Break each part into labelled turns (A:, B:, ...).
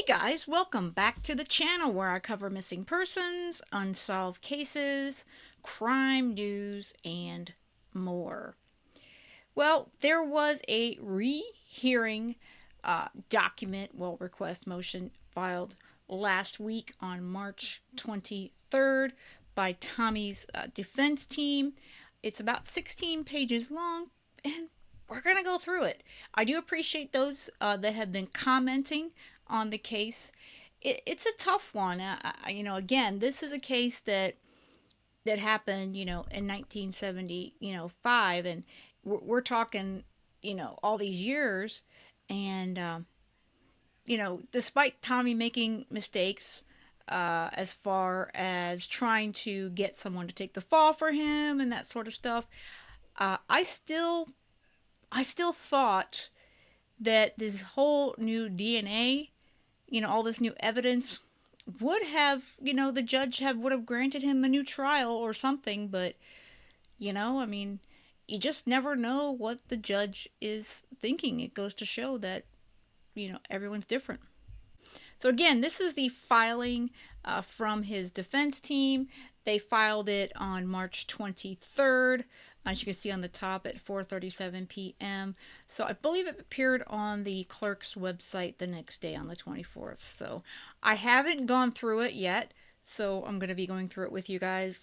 A: Guys, welcome back to the channel where I cover missing persons, unsolved cases, crime news, and more. Well, there was a rehearing request motion filed last week on March 23rd by Tommy's defense team. It's about 16 pages long, and we're going to go through it. I do appreciate those that have been commenting on the case. It's a tough one. Again, this is a case that happened, in 1975, and we're talking, all these years, and despite Tommy making mistakes, as far as trying to get someone to take the fall for him and that sort of stuff, I still thought that this whole new DNA, all this new evidence would have, the judge would have granted him a new trial or something. But, you just never know what the judge is thinking. It goes to show that, everyone's different. So again, this is the filing from his defense team. They filed it on March 23rd. As you can see on the top at 4:37 p.m. So I believe it appeared on the clerk's website the next day on the 24th. So I haven't gone through it yet. So I'm going to be going through it with you guys.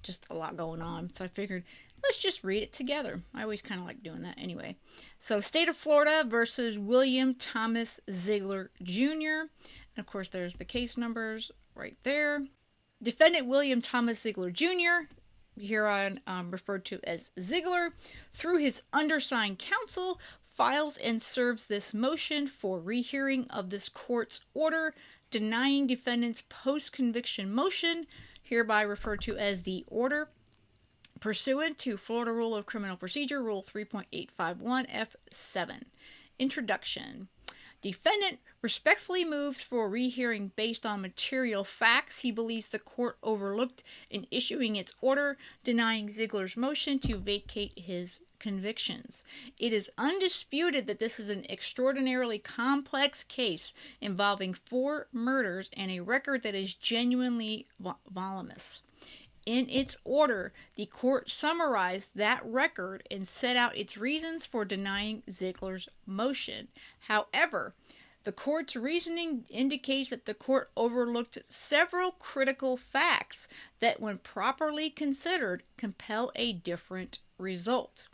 A: Just a lot going on. So I figured let's just read it together. I always kind of like doing that anyway. So State of Florida versus William Thomas Zeigler Jr. And of course there's the case numbers right there. Defendant William Thomas Zeigler Jr., here on referred to as Zeigler, through his undersigned counsel, files and serves this motion for rehearing of this court's order denying defendant's post-conviction motion, hereby referred to as the order, pursuant to Florida Rule of Criminal Procedure, Rule 3.851F7. Introduction. Defendant respectfully moves for rehearing based on material facts he believes the court overlooked in issuing its order denying Zeigler's motion to vacate his convictions. It is undisputed that this is an extraordinarily complex case involving 4 murders and a record that is genuinely voluminous. In its order, the court summarized that record and set out its reasons for denying Zeigler's motion. However, the court's reasoning indicates that the court overlooked several critical facts that, when properly considered, compel a different result.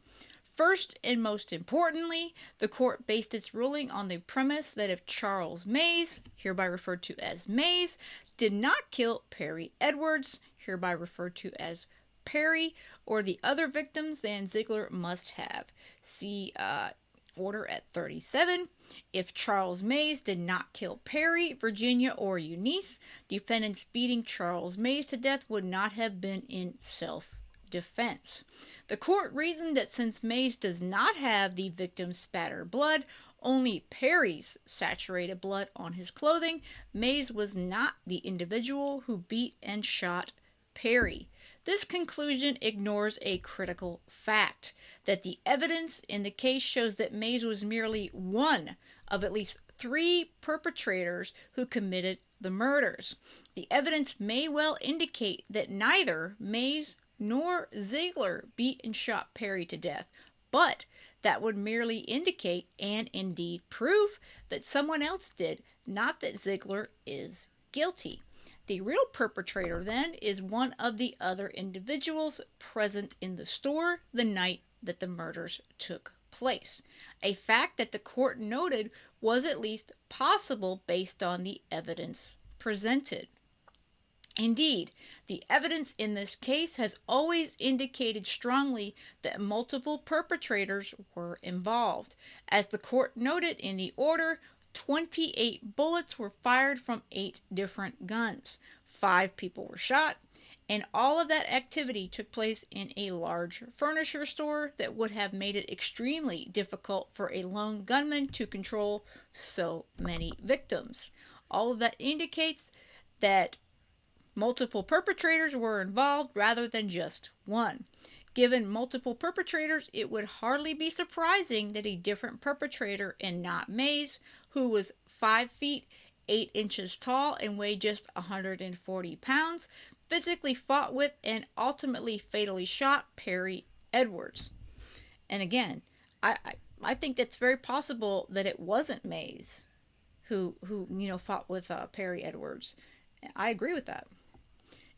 A: First and most importantly, the court based its ruling on the premise that if Charles Mays, hereby referred to as Mays, did not kill Perry Edwards, hereby referred to as Perry, or the other victims, then Zeigler must have. See order at 37. If Charles Mays did not kill Perry, Virginia, or Eunice, defendants beating Charles Mays to death would not have been in self-defense. The court reasoned that since Mays does not have the victim's spattered blood, only Perry's saturated blood on his clothing, Mays was not the individual who beat and shot Perry. This conclusion ignores a critical fact, that the evidence in the case shows that Mays was merely one of at least 3 perpetrators who committed the murders. The evidence may well indicate that neither Mays nor Zeigler beat and shot Perry to death, but that would merely indicate, and indeed prove, that someone else did, not that Zeigler is guilty. The real perpetrator, then, is one of the other individuals present in the store the night that the murders took place. A fact that the court noted was at least possible based on the evidence presented. Indeed, the evidence in this case has always indicated strongly that multiple perpetrators were involved. As the court noted in the order, 28 bullets were fired from 8 different guns. 5 people were shot, and all of that activity took place in a large furniture store that would have made it extremely difficult for a lone gunman to control so many victims. All of that indicates that multiple perpetrators were involved rather than just one. Given multiple perpetrators, it would hardly be surprising that a different perpetrator, and not Mays, who was 5 feet 8 inches tall and weighed just 140 pounds, physically fought with and ultimately fatally shot Perry Edwards. And again, I think it's very possible that it wasn't Mays who fought with Perry Edwards. I agree with that.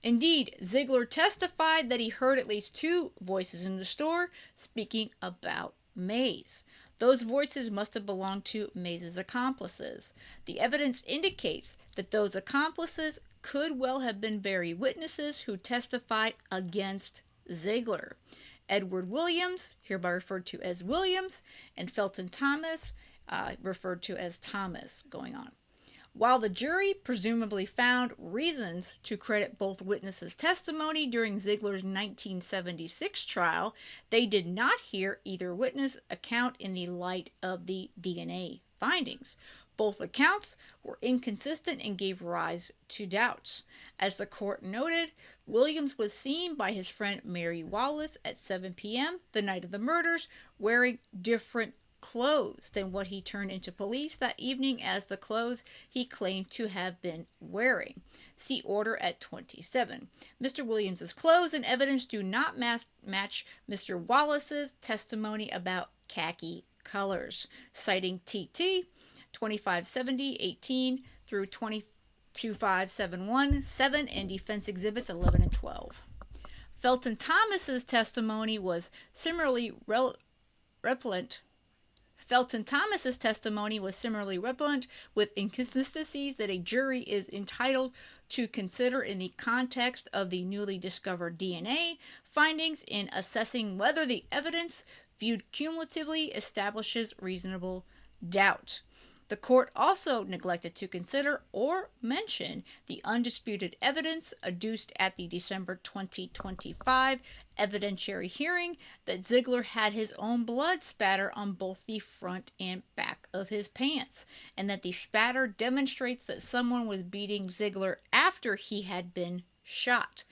A: Indeed, Zeigler testified that he heard at least 2 voices in the store speaking about Mays. Those voices must have belonged to Mays' accomplices. The evidence indicates that those accomplices could well have been very witnesses who testified against Zeigler. Edward Williams, hereby referred to as Williams, and Felton Thomas, referred to as Thomas, going on. While the jury presumably found reasons to credit both witnesses' testimony during Zeigler's 1976 trial, they did not hear either witness account in the light of the DNA findings. Both accounts were inconsistent and gave rise to doubts. As the court noted, Williams was seen by his friend Mary Wallace at 7 p.m. the night of the murders, wearing different clothes than what he turned into police that evening as the clothes he claimed to have been wearing. See order at 27. Mr. Williams's clothes and evidence do not match Mr. Wallace's testimony about khaki colors, citing TT 2570-18 through 22571-7 and defense exhibits 11 and 12. Felton Thomas's testimony was similarly repellent. Felton Thomas's testimony was similarly repellent, with inconsistencies that a jury is entitled to consider in the context of the newly discovered DNA findings in assessing whether the evidence, viewed cumulatively, establishes reasonable doubt. The court also neglected to consider or mention the undisputed evidence adduced at the December 2025 evidentiary hearing that Zeigler had his own blood spatter on both the front and back of his pants, and that the spatter demonstrates that someone was beating Zeigler after he had been shot.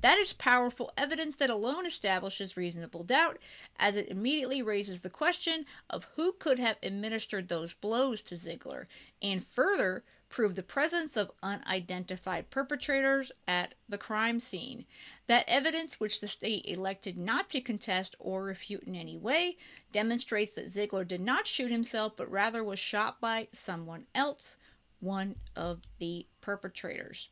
A: That is powerful evidence that alone establishes reasonable doubt, as it immediately raises the question of who could have administered those blows to Zeigler, and further prove the presence of unidentified perpetrators at the crime scene. That evidence, which the state elected not to contest or refute in any way, demonstrates that Zeigler did not shoot himself, but rather was shot by someone else, one of the perpetrators.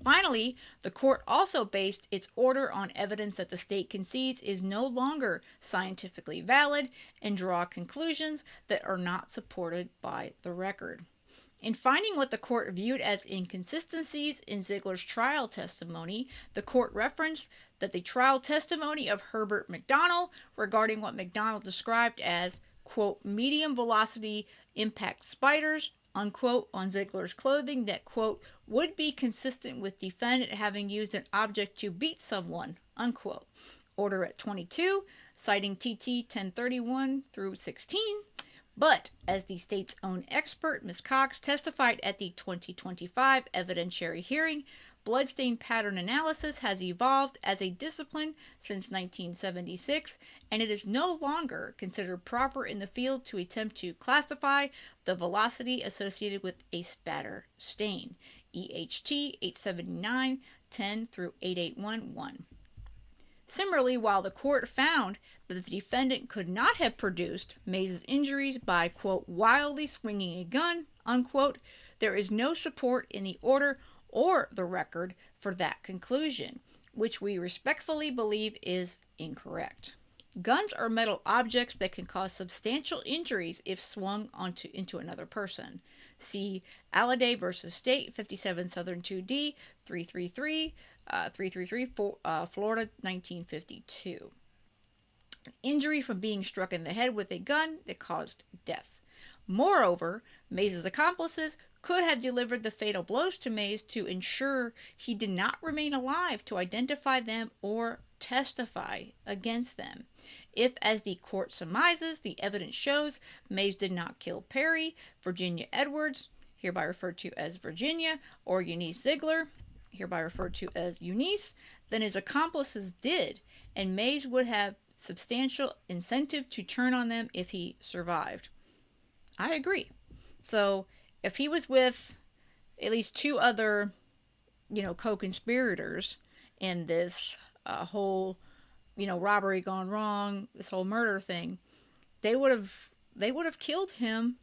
A: Finally, the court also based its order on evidence that the state concedes is no longer scientifically valid and draw conclusions that are not supported by the record. In finding what the court viewed as inconsistencies in Zeigler's trial testimony, the court referenced that the trial testimony of Herbert McDonald regarding what McDonald described as, quote, medium velocity impact spiders, unquote, on Zeigler's clothing that, quote, would be consistent with defendant having used an object to beat someone, unquote. Order at 22, citing TT 1031 through 16. But, as the state's own expert, Ms. Cox, testified at the 2025 evidentiary hearing, bloodstain pattern analysis has evolved as a discipline since 1976, and it is no longer considered proper in the field to attempt to classify the velocity associated with a spatter stain. EHT 879, 10 through 8811. Similarly, while the court found that the defendant could not have produced Mays' injuries by, quote, wildly swinging a gun, unquote, there is no support in the order or the record for that conclusion, which we respectfully believe is incorrect. Guns are metal objects that can cause substantial injuries if swung into another person. See Alliday v. State, 57 Southern 2D, 333, Florida, 1952. An injury from being struck in the head with a gun that caused death. Moreover, Mays' accomplices could have delivered the fatal blows to Mays to ensure he did not remain alive to identify them or testify against them. If, as the court surmises, the evidence shows Mays did not kill Perry, Virginia Edwards, hereby referred to as Virginia, or Eunice Zeigler, hereby referred to as Eunice, then his accomplices did, and Mays would have substantial incentive to turn on them if he survived. I agree. So, if he was with at least two other, co-conspirators in this whole, robbery gone wrong, this whole murder thing, they would have killed him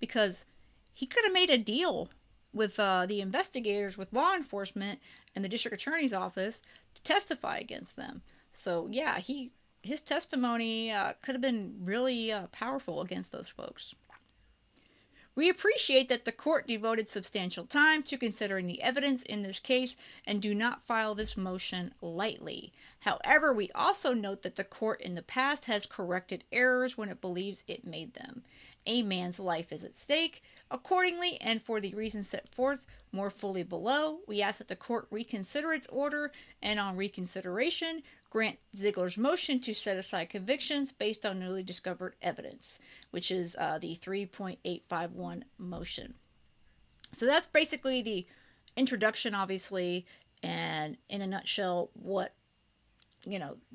A: because he could have made a deal with the investigators, with law enforcement, and the district attorney's office to testify against them. So yeah, his testimony could have been really powerful against those folks. We appreciate that the court devoted substantial time to considering the evidence in this case and do not file this motion lightly. However, we also note that the court in the past has corrected errors when it believes it made them. A man's life is at stake. Accordingly, and for the reasons set forth more fully below, we ask that the court reconsider its order and, on reconsideration, grant Zeigler's motion to set aside convictions based on newly discovered evidence, which is the 3.851 motion. So that's basically the introduction, obviously, and in a nutshell, what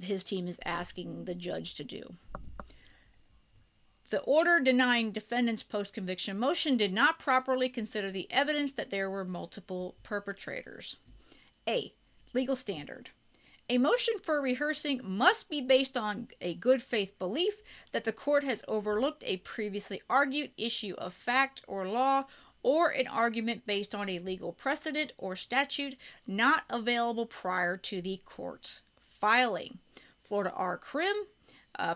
A: his team is asking the judge to do. The order denying defendant's post-conviction motion did not properly consider the evidence that there were multiple perpetrators. A. Legal standard. A motion for rehearsing must be based on a good faith belief that the court has overlooked a previously argued issue of fact or law, or an argument based on a legal precedent or statute not available prior to the court's filing. Florida R. Crim,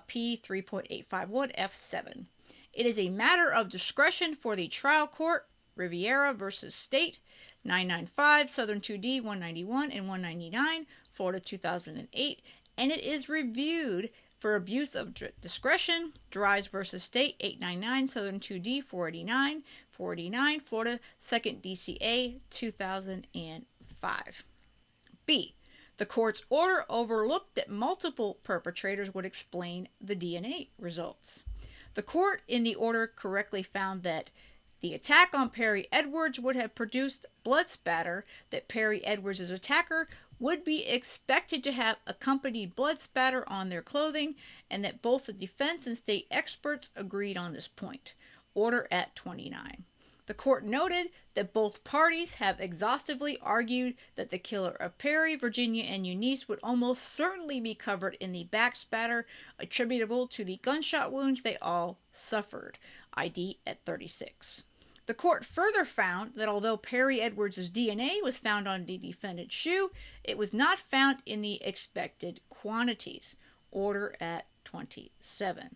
A: P 3.851 F7. It is a matter of discretion for the trial court, Riviera versus State, 995 Southern 2D 191 and 199, Florida 2008, and it is reviewed for abuse of discretion, Dries versus State, 899 Southern 2D 489, 489, Florida 2nd DCA 2005. B. The court's order overlooked that multiple perpetrators would explain the DNA results. The court in the order correctly found that the attack on Perry Edwards would have produced blood spatter, that Perry Edwards' attacker would be expected to have accompanied blood spatter on their clothing, and that both the defense and state experts agreed on this point. Order at 29. The court noted that both parties have exhaustively argued that the killer of Perry, Virginia, and Eunice would almost certainly be covered in the back spatter attributable to the gunshot wounds they all suffered. ID at 36. The court further found that although Perry Edwards' DNA was found on the defendant's shoe, it was not found in the expected quantities. Order at 27.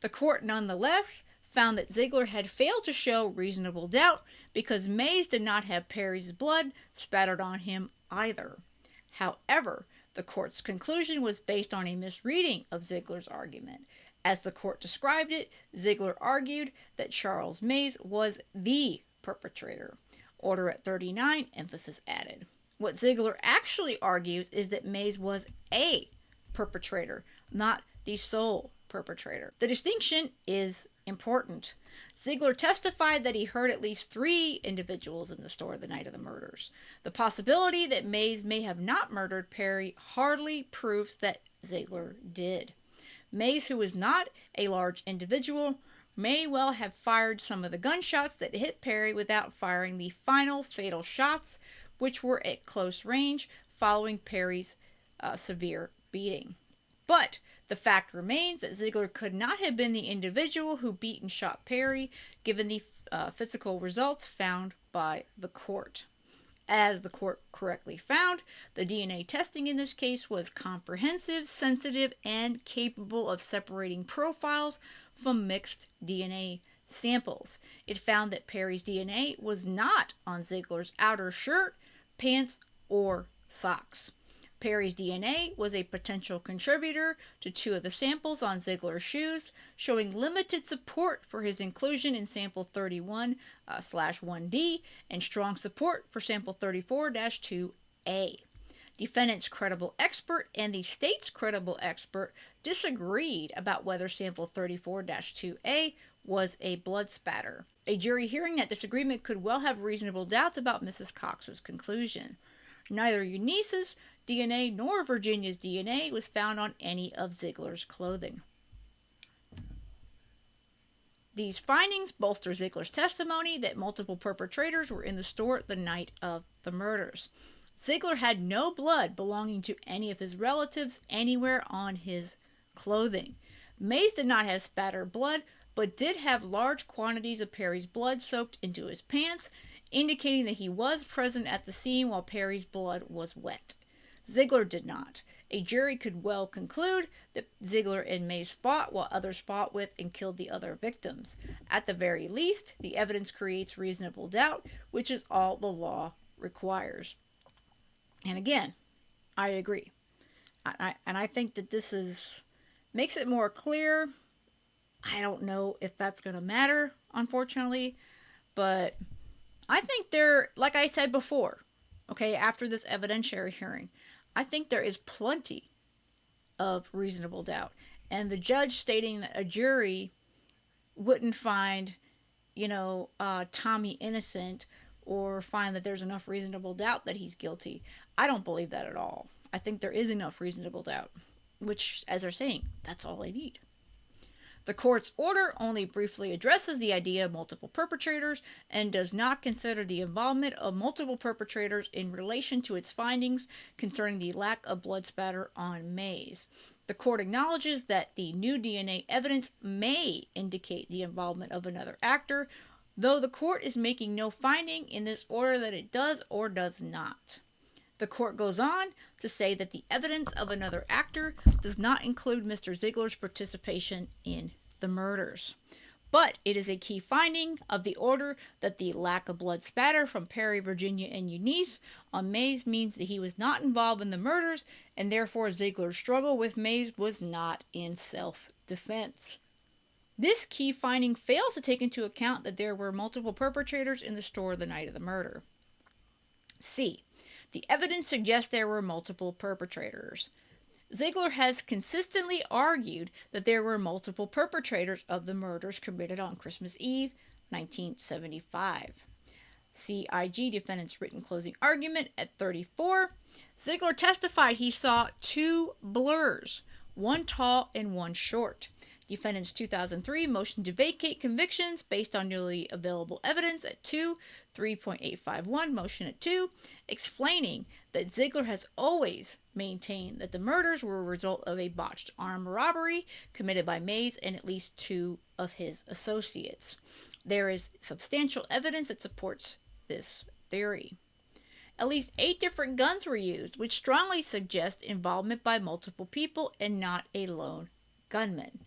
A: The court nonetheless found that Zeigler had failed to show reasonable doubt because Mays did not have Perry's blood spattered on him either. However, the court's conclusion was based on a misreading of Zeigler's argument. As the court described it, Zeigler argued that Charles Mays was the perpetrator. Order at 39, emphasis added. What Zeigler actually argues is that Mays was a perpetrator, not the sole perpetrator. The distinction is important. Zeigler testified that he heard at least 3 individuals in the store the night of the murders. The possibility that Mays may have not murdered Perry hardly proves that Zeigler did. Mays, who was not a large individual, may well have fired some of the gunshots that hit Perry without firing the final fatal shots, which were at close range following Perry's severe beating. But the fact remains that Zeigler could not have been the individual who beat and shot Perry, given the physical results found by the court. As the court correctly found, the DNA testing in this case was comprehensive, sensitive, and capable of separating profiles from mixed DNA samples. It found that Perry's DNA was not on Zeigler's outer shirt, pants, or socks. Perry's DNA was a potential contributor to 2 of the samples on Zeigler's shoes, showing limited support for his inclusion in sample 31/1D and strong support for sample 34-2A. Defendant's credible expert and the state's credible expert disagreed about whether sample 34-2A was a blood spatter. A jury hearing that disagreement could well have reasonable doubts about Mrs. Cox's conclusion. Neither Eunice's DNA nor Virginia's DNA was found on any of Zeigler's clothing. These findings bolster Zeigler's testimony that multiple perpetrators were in the store the night of the murders. Zeigler had no blood belonging to any of his relatives anywhere on his clothing. Mays did not have spattered blood, but did have large quantities of Perry's blood soaked into his pants, indicating that he was present at the scene while Perry's blood was wet. Zeigler did not. A jury could well conclude that Zeigler and Mays fought while others fought with and killed the other victims. At the very least, the evidence creates reasonable doubt, which is all the law requires. And again, I agree. I think that this makes it more clear. I don't know if that's going to matter, unfortunately, but I think like I said before, okay, after this evidentiary hearing, I think there is plenty of reasonable doubt. And the judge stating that a jury wouldn't find, Tommy innocent or find that there's enough reasonable doubt that he's guilty. I don't believe that at all. I think there is enough reasonable doubt, which, as they're saying, that's all they need. The court's order only briefly addresses the idea of multiple perpetrators and does not consider the involvement of multiple perpetrators in relation to its findings concerning the lack of blood spatter on Mays. The court acknowledges that the new DNA evidence may indicate the involvement of another actor, though the court is making no finding in this order that it does or does not. The court goes on to say that the evidence of another actor does not include Mr. Zeigler's participation in the murders. But it is a key finding of the order that the lack of blood spatter from Perry, Virginia, and Eunice on Mays means that he was not involved in the murders, and therefore Zeigler's struggle with Mays was not in self-defense. This key finding fails to take into account that there were multiple perpetrators in the store the night of the murder. C. The evidence suggests there were multiple perpetrators. Zeigler has consistently argued that there were multiple perpetrators of the murders committed on Christmas Eve, 1975. CIG defendant's written closing argument at 34. Zeigler testified he saw two blurs, one tall and one short. Defendant's 2003 motion to vacate convictions based on newly available evidence at 2, 3.851 motion at 2, explaining that Zeigler has always maintained that the murders were a result of a botched armed robbery committed by Mays and at least two of his associates. There is substantial evidence that supports this theory. At least 8 different guns were used, which strongly suggest involvement by multiple people and not a lone gunman.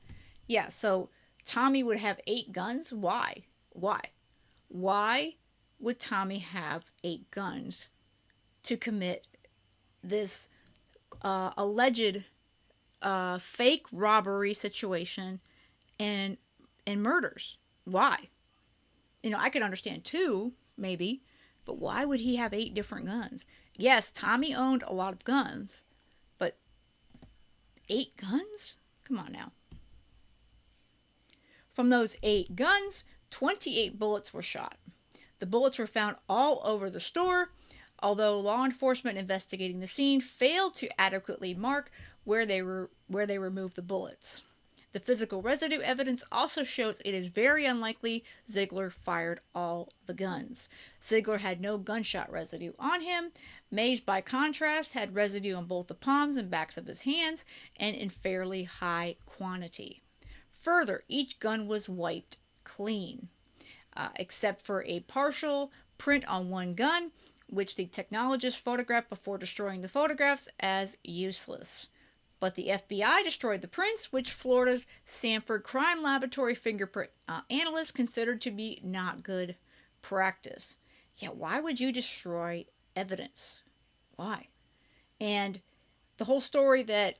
A: Yeah, so Tommy would have 8 guns? Why? Why would Tommy have 8 guns to commit this alleged fake robbery situation and murders? Why? I could understand 2, maybe, but why would he have 8 different guns? Yes, Tommy owned a lot of guns, but 8 guns? Come on now. From those 8 guns, 28 bullets were shot. The bullets were found all over the store, although law enforcement investigating the scene failed to adequately mark where they removed the bullets. The physical residue evidence also shows it is very unlikely Zeigler fired all the guns. Zeigler had no gunshot residue on him. Mays, by contrast, had residue on both the palms and backs of his hands and in fairly high quantity. Further, each gun was wiped clean, except for a partial print on one gun, which the technologist photographed before destroying the photographs as useless. But the FBI destroyed the prints, which Florida's Sanford Crime Laboratory fingerprint analyst considered to be not good practice. Yeah, why would you destroy evidence? Why? And the whole story that,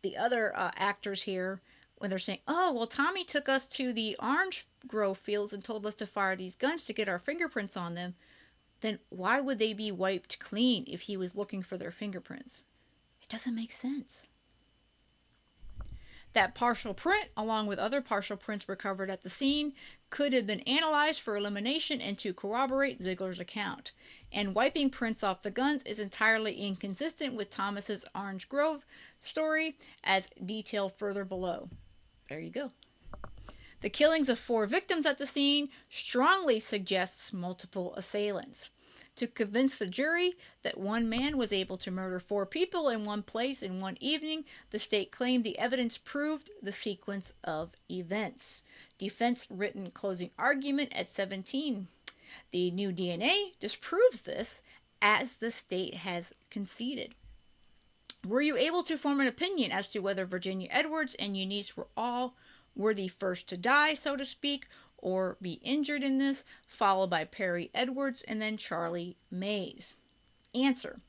A: the other actors here, when they're saying, oh, well, Tommy took us to the orange grove fields and told us to fire these guns to get our fingerprints on them, then why would they be wiped clean if he was looking for their fingerprints? It doesn't make sense. That partial print, along with other partial prints recovered at the scene, could have been analyzed for elimination and to corroborate Zeigler's account. And wiping prints off the guns is entirely inconsistent with Thomas's Orange Grove story, as detailed further below. There you go. The killings of 4 victims at the scene strongly suggests multiple assailants. To convince the jury that one man was able to murder 4 people in one place in one evening, the state claimed the evidence proved the sequence of events. Defense written closing argument at 17. The new DNA disproves this, as the state has conceded. Were you able to form an opinion as to whether Virginia Edwards and Eunice were the first to die, so to speak, or be injured in this, followed by Perry Edwards and then Charlie Mays? Answer: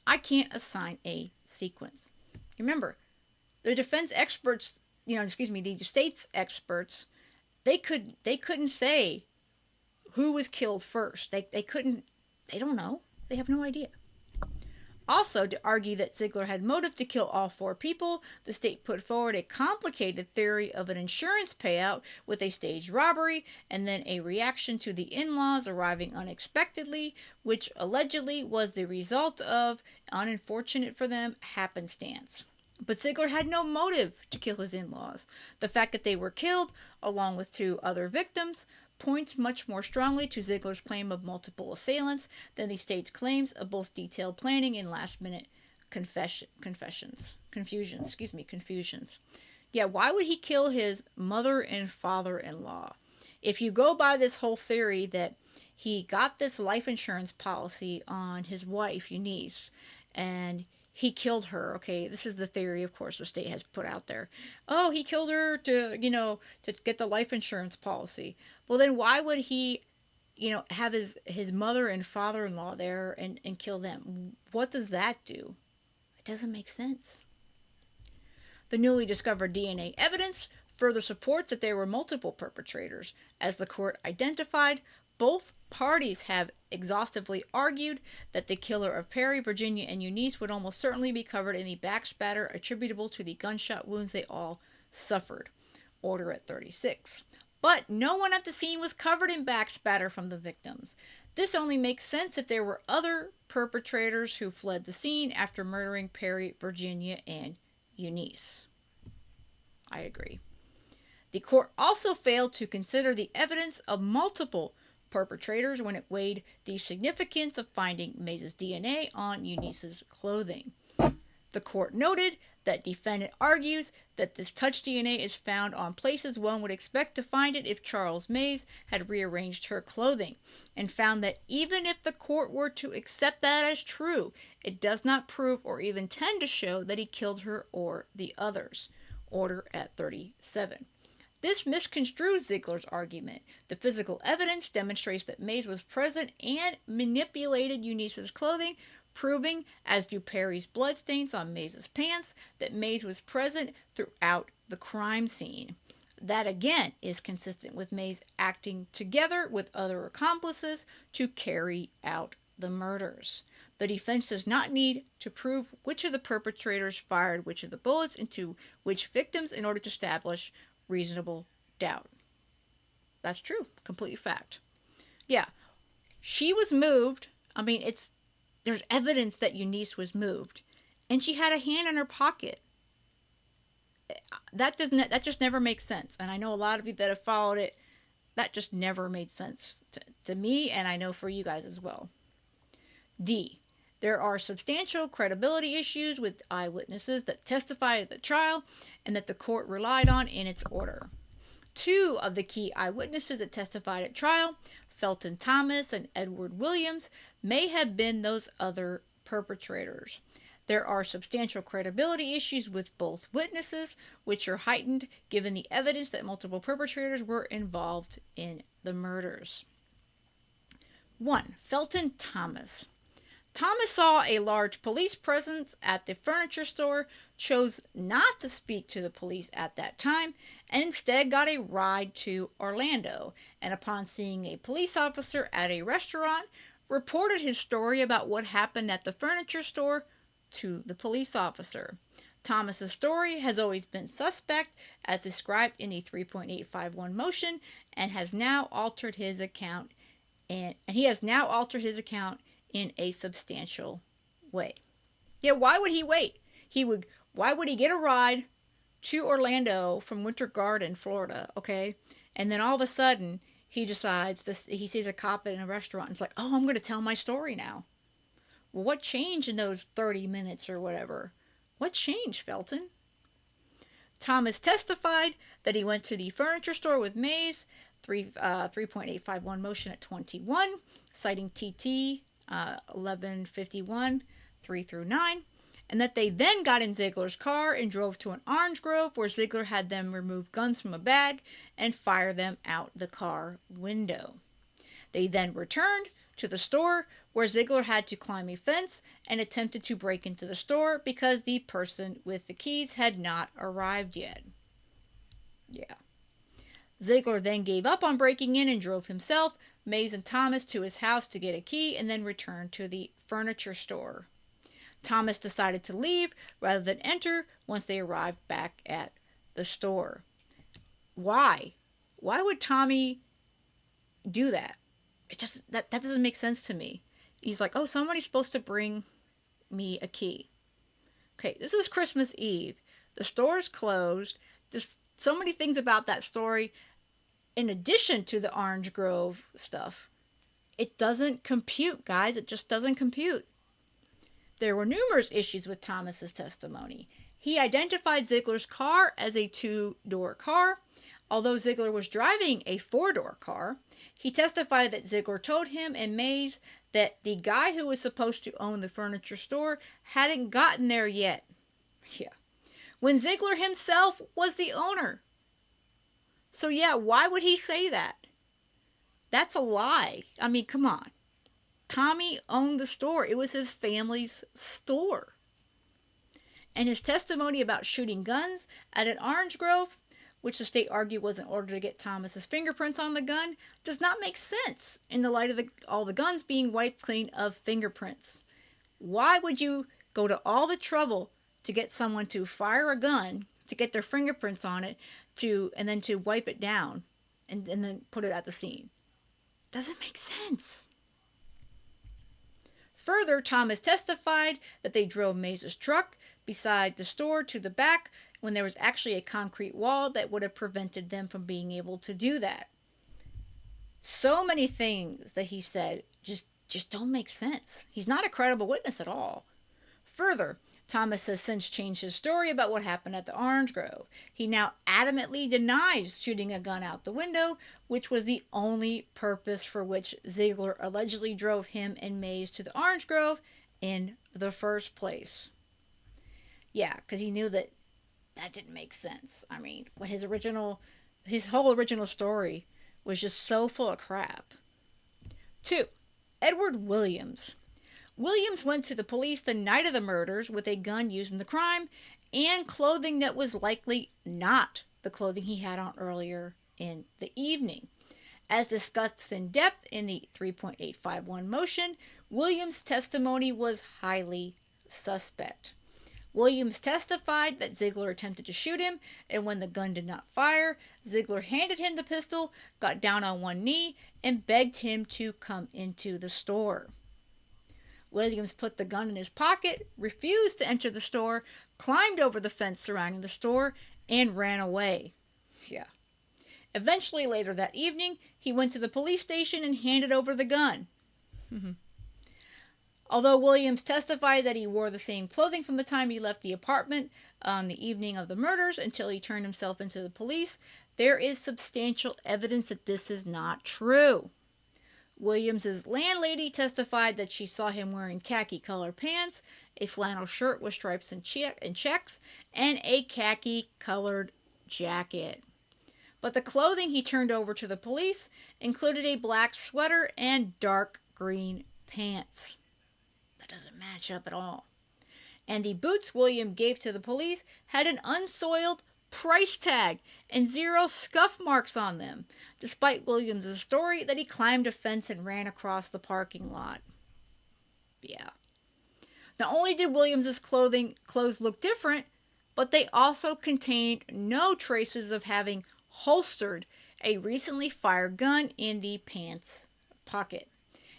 A: I can't assign a sequence. Remember, the defense experts, the state's experts, they couldn't say who was killed first. They don't know. They have no idea. Also, to argue that Zeigler had motive to kill all 4 people, the state put forward a complicated theory of an insurance payout with a staged robbery and then a reaction to the in-laws arriving unexpectedly, which allegedly was the result of, unfortunate for them, happenstance. But Zeigler had no motive to kill his in-laws. The fact that they were killed, along with 2 other victims, points much more strongly to Zeigler's claim of multiple assailants than the state's claims of both detailed planning and last-minute confusions. Yeah, why would he kill his mother and father-in-law? If you go by this whole theory that he got this life insurance policy on his wife, Eunice, and he killed her. Okay, this is the theory, of course, the state has put out there. Oh, he killed her to get the life insurance policy. Well, then why would he, have his mother and father-in-law there and kill them? What does that do? It doesn't make sense. The newly discovered DNA evidence further supports that there were multiple perpetrators. As the court identified, both parties have exhaustively argued that the killer of Perry, Virginia, and Eunice would almost certainly be covered in the backspatter attributable to the gunshot wounds they all suffered. Order at 36. But no one at the scene was covered in backspatter from the victims. This only makes sense if there were other perpetrators who fled the scene after murdering Perry, Virginia, and Eunice. I agree. The court also failed to consider the evidence of multiple perpetrators when it weighed the significance of finding Mays' DNA on Eunice's clothing. The court noted that defendant argues that this touch DNA is found on places one would expect to find it if Charles Mays had rearranged her clothing, and found that even if the court were to accept that as true, it does not prove or even tend to show that he killed her or the others. Order at 37. This misconstrues Zeigler's argument. The physical evidence demonstrates that Mays was present and manipulated Eunice's clothing, proving, as do Perry's bloodstains on Mays' pants, that Mays was present throughout the crime scene. That again is consistent with Mays acting together with other accomplices to carry out the murders. The defense does not need to prove which of the perpetrators fired which of the bullets into which victims in order to establish reasonable doubt. That's true. Complete fact. Yeah. She was moved. There's evidence that Eunice was moved. And she had a hand in her pocket. That just never makes sense. And I know a lot of you that have followed it, that just never made sense to me, and I know for you guys as well. D. There are substantial credibility issues with eyewitnesses that testified at the trial and that the court relied on in its order. 2 of the key eyewitnesses that testified at trial, Felton Thomas and Edward Williams, may have been those other perpetrators. There are substantial credibility issues with both witnesses, which are heightened given the evidence that multiple perpetrators were involved in the murders. 1. Felton Thomas. Thomas saw a large police presence at the furniture store, chose not to speak to the police at that time, and instead got a ride to Orlando, and upon seeing a police officer at a restaurant, reported his story about what happened at the furniture store to the police officer. Thomas's story has always been suspect, as described in the 3.851 motion, and has now altered his account, in a substantial way. Yeah, why would he wait? Why would he get a ride to Orlando from Winter Garden, Florida, okay? And then all of a sudden, he decides this. He sees a cop in a restaurant and it's like, oh, I'm going to tell my story now. Well, what changed in those 30 minutes or whatever? What changed, Felton? Thomas testified that he went to the furniture store with Mays, 3.851 motion at 21, citing TT 1151, 3 through 9, and that they then got in Zeigler's car and drove to an orange grove where Zeigler had them remove guns from a bag and fire them out the car window. They then returned to the store where Zeigler had to climb a fence and attempted to break into the store because the person with the keys had not arrived yet. Yeah. Zeigler then gave up on breaking in and drove himself, Mays, and Thomas to his house to get a key and then returned to the furniture store. Thomas decided to leave rather than enter once they arrived back at the store. Why? Why would Tommy do that? That doesn't make sense to me. He's like, oh, somebody's supposed to bring me a key. Okay, this is Christmas Eve. The store's closed. There's so many things about that story. In addition to the Orange Grove stuff, it doesn't compute, guys. It just doesn't compute. There were numerous issues with Thomas's testimony. He identified Zeigler's car as a 2-door car. Although Zeigler was driving a 4-door car, he testified that Zeigler told him and Mays that the guy who was supposed to own the furniture store hadn't gotten there yet. Yeah. When Zeigler himself was the owner. So yeah, why would he say that? That's a lie. I mean, come on. Tommy owned the store. It was his family's store. And his testimony about shooting guns at an orange grove, which the state argued was in order to get Thomas's fingerprints on the gun, does not make sense in the light of all the guns being wiped clean of fingerprints. Why would you go to all the trouble to get someone to fire a gun, to get their fingerprints on it, and then to wipe it down and then put it at the scene? Doesn't make sense. Further, Thomas testified that they drove Mays' truck beside the store to the back when there was actually a concrete wall that would have prevented them from being able to do that. So many things that he said just don't make sense. He's not a credible witness at all. Further, Thomas has since changed his story about what happened at the Orange Grove. He now adamantly denies shooting a gun out the window, which was the only purpose for which Zeigler allegedly drove him and Mays to the Orange Grove in the first place. Yeah, because he knew that didn't make sense. I mean, what his whole original story was just so full of crap. 2. Edward Williams. Williams went to the police the night of the murders with a gun used in the crime and clothing that was likely not the clothing he had on earlier in the evening. As discussed in depth in the 3.851 motion, Williams' testimony was highly suspect. Williams testified that Zeigler attempted to shoot him, and when the gun did not fire, Zeigler handed him the pistol, got down on one knee, and begged him to come into the store. Williams put the gun in his pocket, refused to enter the store, climbed over the fence surrounding the store, and ran away. Yeah. Eventually, later that evening, he went to the police station and handed over the gun. Although Williams testified that he wore the same clothing from the time he left the apartment on the evening of the murders until he turned himself into the police, there is substantial evidence that this is not true. Williams's landlady testified that she saw him wearing khaki-colored pants, a flannel shirt with stripes and checks, and a khaki-colored jacket. But the clothing he turned over to the police included a black sweater and dark green pants. That doesn't match up at all. And the boots William gave to the police had an unsoiled price tag and 0 scuff marks on them, despite Williams' story that he climbed a fence and ran across the parking lot. Yeah. Not only did Williams' clothes look different, but they also contained no traces of having holstered a recently fired gun in the pants pocket.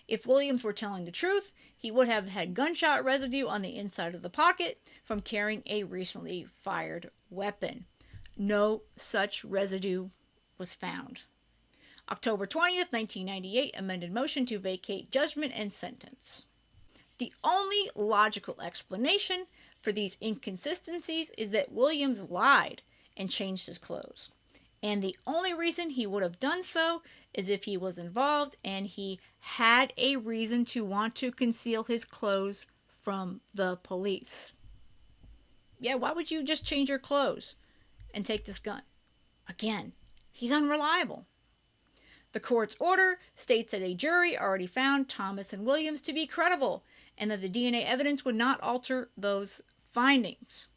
A: If Williams were telling the truth, he would have had gunshot residue on the inside of the pocket from carrying a recently fired weapon. No such residue was found. October 20th, 1998, amended motion to vacate judgment and sentence. The only logical explanation for these inconsistencies is that Williams lied and changed his clothes. And the only reason he would have done so is if he was involved and he had a reason to want to conceal his clothes from the police. Yeah, why would you just change your clothes and take this gun? Again, he's unreliable. The court's order states that a jury already found Thomas and Williams to be credible and that the DNA evidence would not alter those findings.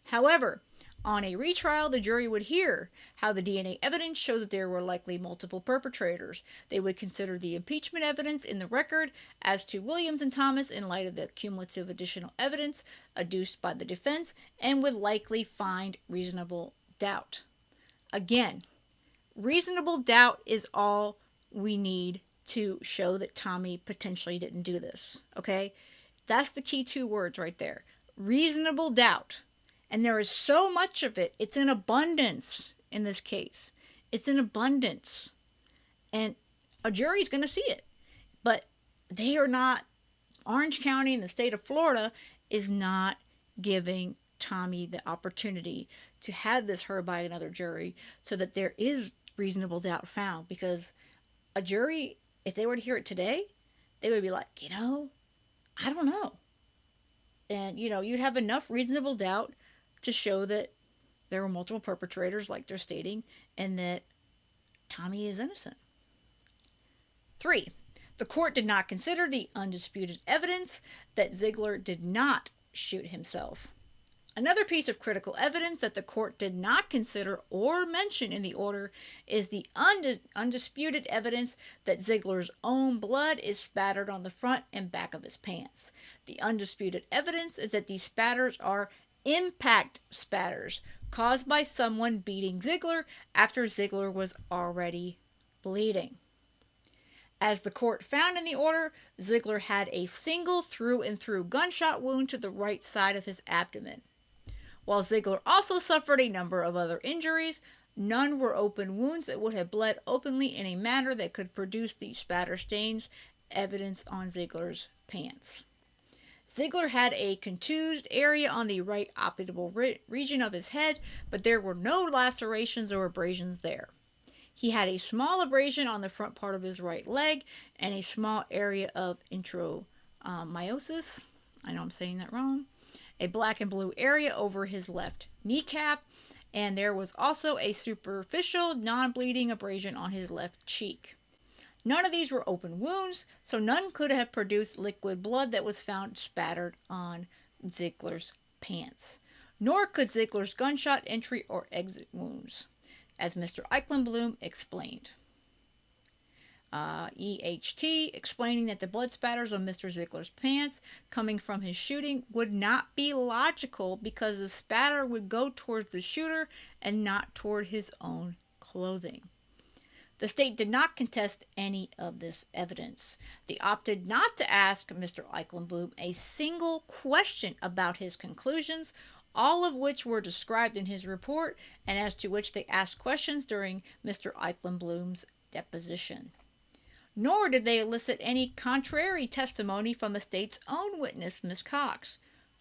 A: However, on a retrial, the jury would hear how the DNA evidence shows that there were likely multiple perpetrators. They would consider the impeachment evidence in the record as to Williams and Thomas in light of the cumulative additional evidence adduced by the defense and would likely find reasonable doubt. Again, reasonable doubt is all we need to show that Tommy potentially didn't do this. Okay? That's the key two words right there. Reasonable doubt. And there is so much of it. It's in abundance in this case. It's in abundance. And a jury's going to see it. But they are not, Orange County in the state of Florida is not giving Tommy the opportunity to have this heard by another jury so that there is reasonable doubt found. Because a jury, if they were to hear it today, they would be like, I don't know. And, you'd have enough reasonable doubt to show that there were multiple perpetrators, like they're stating, and that Tommy is innocent. 3. The court did not consider the undisputed evidence that Zeigler did not shoot himself. Another piece of critical evidence that the court did not consider or mention in the order is the undisputed evidence that Zeigler's own blood is spattered on the front and back of his pants. The undisputed evidence is that these spatters are impact spatters caused by someone beating Zeigler after Zeigler was already bleeding. As the court found in the order, Zeigler had a single through-and-through gunshot wound to the right side of his abdomen. While Zeigler also suffered a number of other injuries, none were open wounds that would have bled openly in a manner that could produce the spatter stains evidence on Zeigler's pants. Zeigler had a contused area on the right occipital region of his head, but there were no lacerations or abrasions there. He had a small abrasion on the front part of his right leg and a small area of intramyosis. I know I'm saying that wrong. A black and blue area over his left kneecap, and there was also a superficial, non-bleeding abrasion on his left cheek. None of these were open wounds, so none could have produced liquid blood that was found spattered on Zeigler's pants. Nor could Zeigler's gunshot entry or exit wounds, as Mr. Eichenblum explained. EHT explaining that the blood spatters on Mr. Zeigler's pants coming from his shooting would not be logical because the spatter would go towards the shooter and not toward his own clothing. The state did not contest any of this evidence. They opted not to ask Mr. Eichenblum a single question about his conclusions, all of which were described in his report and as to which they asked questions during Mr. Eichenblum's deposition. Nor did they elicit any contrary testimony from the state's own witness, Miss Cox.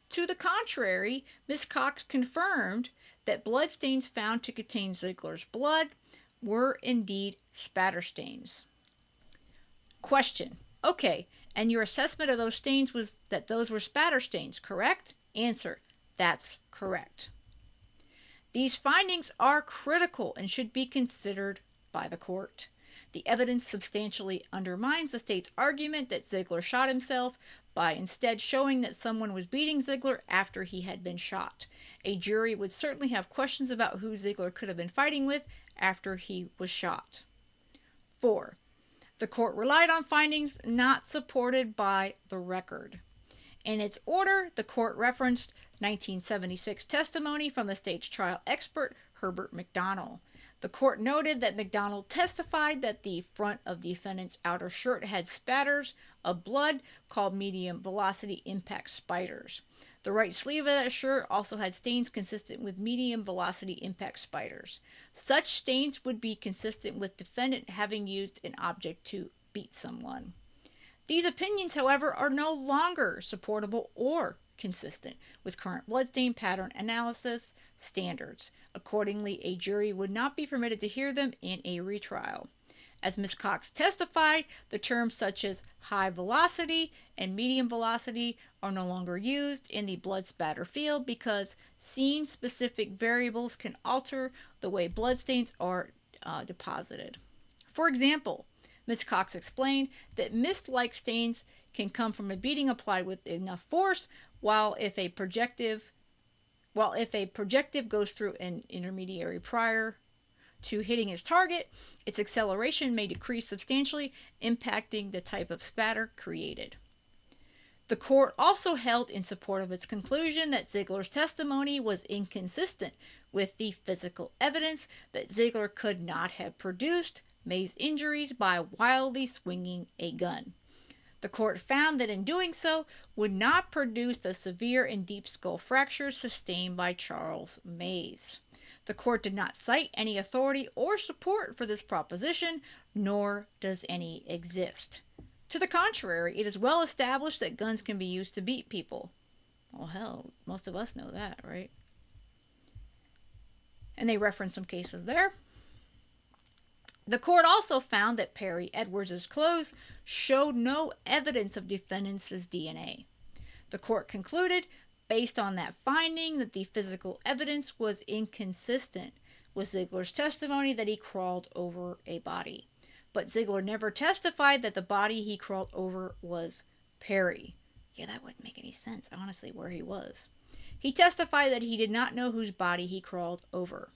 A: To the contrary, Miss Cox confirmed that bloodstains found to contain Zeigler's blood were indeed spatter stains. Question. Okay, and your assessment of those stains was that those were spatter stains, correct? Answer. That's correct. These findings are critical and should be considered by the court. The evidence substantially undermines the state's argument that Zeigler shot himself by instead showing that someone was beating Zeigler after he had been shot. A jury would certainly have questions about who Zeigler could have been fighting with after he was shot. 4. The court relied on findings not supported by the record. In its order, the court referenced 1976 testimony from the state's trial expert, Herbert McDonald. The court noted that McDonald testified that the front of the defendant's outer shirt had spatters of blood called medium velocity impact spiders. The right sleeve of that shirt also had stains consistent with medium velocity impact spiders. Such stains would be consistent with defendant having used an object to beat someone. These opinions, however, are no longer supportable or consistent with current bloodstain pattern analysis standards. Accordingly, a jury would not be permitted to hear them in a retrial. As Ms. Cox testified, the terms such as high velocity and medium velocity are no longer used in the blood spatter field because scene-specific variables can alter the way bloodstains are deposited. For example, Ms. Cox explained that mist-like stains can come from a beating applied with enough force, while if a projective goes through an intermediary prior to hitting its target, its acceleration may decrease substantially, impacting the type of spatter created. The court also held in support of its conclusion that Zeigler's testimony was inconsistent with the physical evidence that Zeigler could not have produced May's injuries by wildly swinging a gun. The court found that in doing so would not produce the severe and deep skull fractures sustained by Charles Mays. The court did not cite any authority or support for this proposition, nor does any exist. To the contrary, it is well established that guns can be used to beat people. Well, hell, most of us know that, right? And they reference some cases there. The court also found that Perry Edwards' clothes showed no evidence of defendant's DNA. The court concluded, based on that finding, that the physical evidence was inconsistent with Zeigler's testimony that he crawled over a body. But Zeigler never testified that the body he crawled over was Perry. Yeah, that wouldn't make any sense, honestly, where he was. He testified that he did not know whose body he crawled over.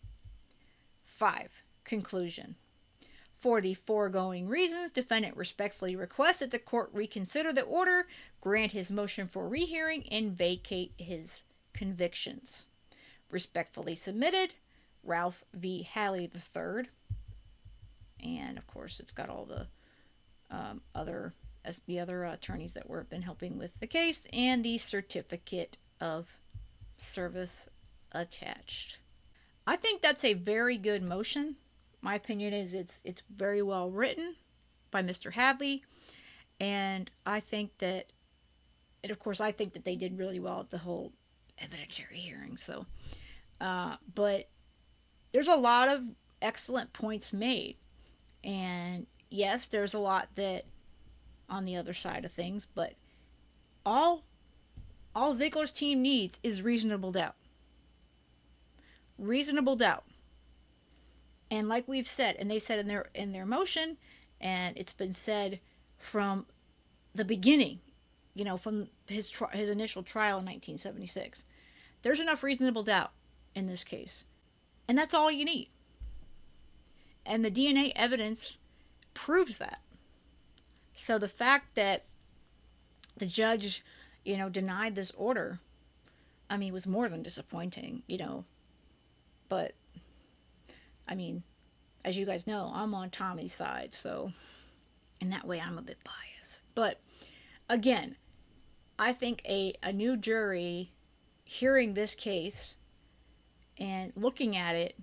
A: 5. Conclusion. For the foregoing reasons, defendant respectfully requests that the court reconsider the order, grant his motion for rehearing, and vacate his convictions. Respectfully submitted, Ralph V. Halley III. And of course, it's got all the other attorneys that were been helping with the case, and the certificate of service attached. I think that's a very good motion. My opinion is it's very well written by Mr. Hadley, and I think that they did really well at the whole evidentiary hearing. So, but there's a lot of excellent points made, and yes, there's a lot that on the other side of things, but all Zeigler's team needs is reasonable doubt. Reasonable doubt. And like we've said, and they said in their motion, and it's been said from the beginning, from his initial trial in 1976, there's enough reasonable doubt in this case, and that's all you need. And the DNA evidence proves that. So the fact that the judge, denied this order, was more than disappointing, But as you guys know, I'm on Tommy's side, so in that way I'm a bit biased. But again, I think a new jury hearing this case and looking at it,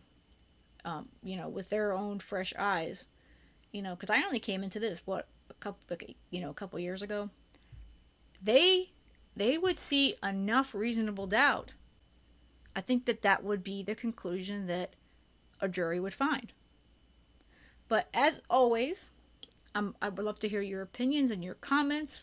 A: with their own fresh eyes, because I only came into this, a couple years ago, they would see enough reasonable doubt. I think that would be the conclusion that a jury would find. But as always, I would love to hear your opinions and your comments.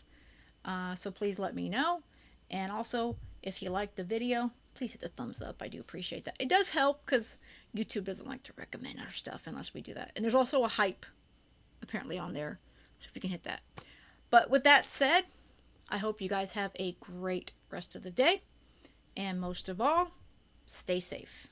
A: So please let me know. And also, if you liked the video, please hit the thumbs up. I do appreciate that. It does help because YouTube doesn't like to recommend our stuff unless we do that. And there's also a hype apparently on there. So if you can hit that. But with that said, I hope you guys have a great rest of the day. And most of all, stay safe.